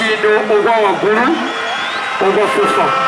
omutindo ogwa waggulu ogwa FIFA.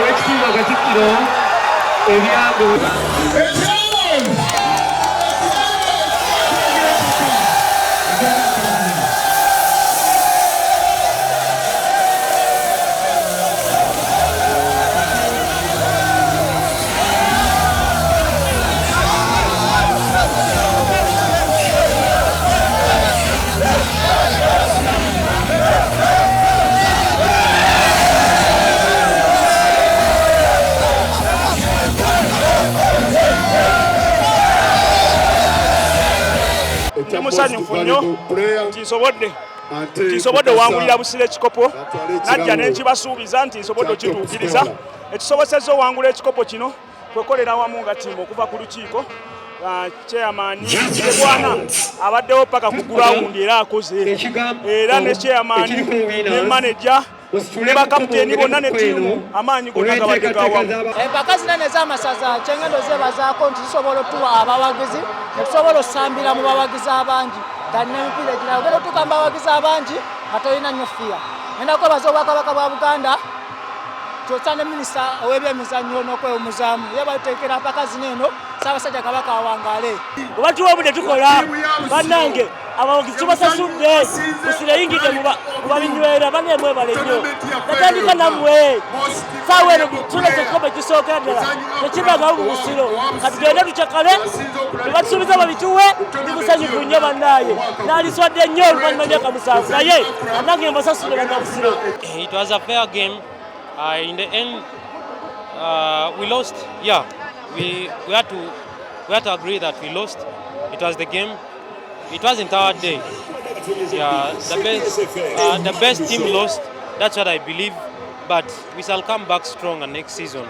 Ekitiibwa Katikkiro ebyago musanyufu nnyo nsobodde owangulira Busiro Ekikopo najja nenkibasuubiza nti nsobodde okituukiriza ekisobosezza owangula ekikopo kino kwekolera wamu nga ttiimu okuva ku lukiiko chairman Ebwana abaddewo paka ku ground era akoze era ne chairman ne manager ne bakapiteeni bonna ne ttiimu amaanyi gonna gabadde gawamu. Empaka zinene z'amasaza kyengendo zebazaako nti zisobola otuwa abawagizi ne tusobola osambira mu bawagizi abangi talina emipiira egirala ogenda otuuka mu bawagizi abangi nga tolina nnyo fiya. Ngenda kwebaza Obwakabaka bwa Buganda kyokka ne minisita ow'ebyemizannyo n'okwewumuzaamu ye bateekera mpaka zino eno Ssaabasajja Kabaka awangaale. Bwe batuwa obudde tukola bannange abawagizi tubasasudde Busiro eyingidde mu babinywera banne mwebale nnyo natandika nammwe saawa eno tuleze ekikopo ekisookera ddala tekibagawo mu Busiro kati tugende tukyakale ne batusuubiza babituwe ndi musanyufu nnyo bannaaye naaliswadde nnyo oluvannyuma myaka 7 naye bannange mbasasudde banna Busiro. It was a fair game. In the end, we lost. Yeah, we had to agree that we lost. It was the game. It wasn't our day. Yeah, the best team lost. That's what I believe. But we shall come back stronger next season.